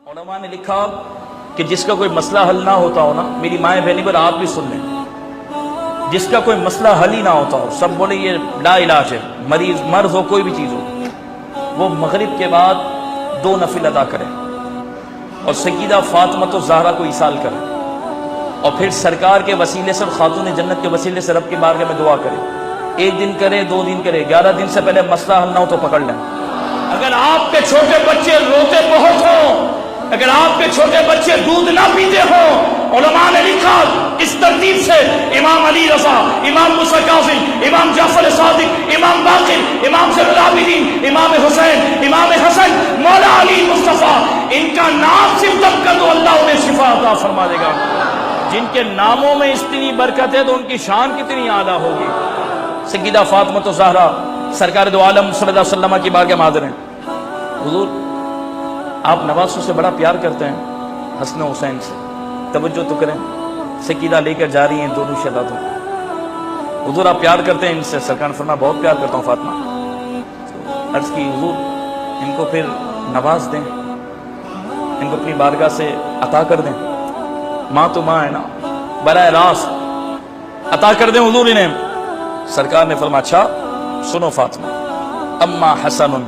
علماء نے لکھا کہ جس کا کوئی مسئلہ حل نہ ہوتا ہو نا، میری مائیں بہنی پر آپ بھی سن لیں، جس کا کوئی مسئلہ حل ہی نہ ہوتا ہو، سب بولے یہ لا علاج ہے، مریض مرض ہو کوئی بھی چیز ہو، وہ مغرب کے بعد 2 نفل ادا کرے اور سیدہ فاطمہ الزہرا کو ایصال کرے اور پھر سرکار کے وسیلے سے، خاتون جنت کے وسیلے سے رب کی بارگاہ میں دعا کرے. 1 دن کرے، 2 دن کرے، 11 دن سے پہلے مسئلہ حل نہ ہو تو پکڑ لیں. اگر آپ کے چھوٹے بچے روتے بہت ہوں، اگر آپ کے چھوٹے بچے دودھ نہ پیتے ہوں، علماء نے لکھا اس ترتیب سے امام علی رضا، امام موسیٰ کاظم، امام جعفر صادق، امام باقر، امام زین العابدین، امام حسین، امام حسن، مولا علی مصطفیٰ، ان کا نام صرف جب کر دو اللہ انہیں شفا عطا فرما دے گا. جن کے ناموں میں اتنی برکت ہے تو ان کی شان کتنی اعلیٰ ہوگی. سیدہ فاطمہ الزہرا سرکار دو عالم صلی اللہ علیہ وسلم کی بارگاہ میں حاضر ہیں. حضور آپ نواسوں سے بڑا پیار کرتے ہیں، حسن و حسین سے، توجہ تو کریں. سکیدہ لے کر جا رہی ہیں دونوں شہزادوں. حضور آپ پیار کرتے ہیں ان سے؟ سرکار نے فرمایا بہت پیار کرتا ہوں فاطمہ. عرض کی حضور ان کو پھر نواز دیں، ان کو اپنی بارگاہ سے عطا کر دیں. ماں تو ماں ہے نا، براہ راست عطا کر دیں حضور انہیں. سرکار نے فرمایا اچھا سنو فاطمہ، اما حسن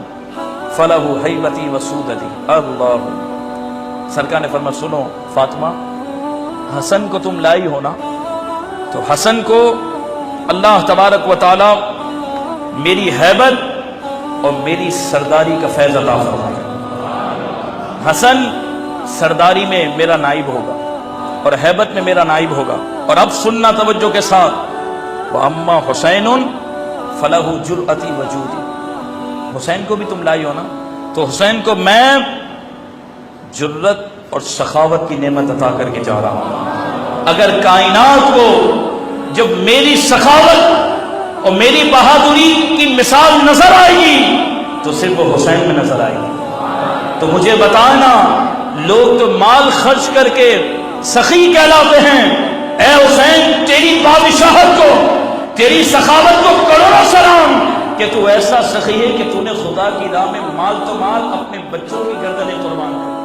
فلہ حیبتی وسودتی. اللہ، سرکار نے فرمایا سنو فاطمہ، حسن کو تم لائی ہو نا، تو حسن کو اللہ تبارک و تعالی میری ہیبت اور میری سرداری کا فیض عطا فرمائے. حسن سرداری میں میرا نائب ہوگا اور ہیبت میں میرا نائب ہوگا. اور اب سننا توجہ کے ساتھ، وَأَمَّا حُسَيْنٌ فَلَهُ جُرْأَتِي وَجُودِي. حسین کو بھی تم لائی ہو نا، تو حسین کو میں جرت اور سخاوت کی نعمت عطا کر کے جا رہا ہوں. اگر کائنات کو جب میری سخاوت اور میری بہادری کی مثال نظر آئے گی تو صرف وہ حسین میں نظر آئے گی. تو مجھے بتانا، لوگ تو مال خرچ کر کے سخی کہلاتے ہیں، اے حسین تیری بادشاہت کو، تیری سخاوت کو کروڑوں سلام کہ تو ایسا سخی ہے کہ تو نے خدا کی راہ میں مال تو مال، اپنے بچوں کی گردنیں قربان کر.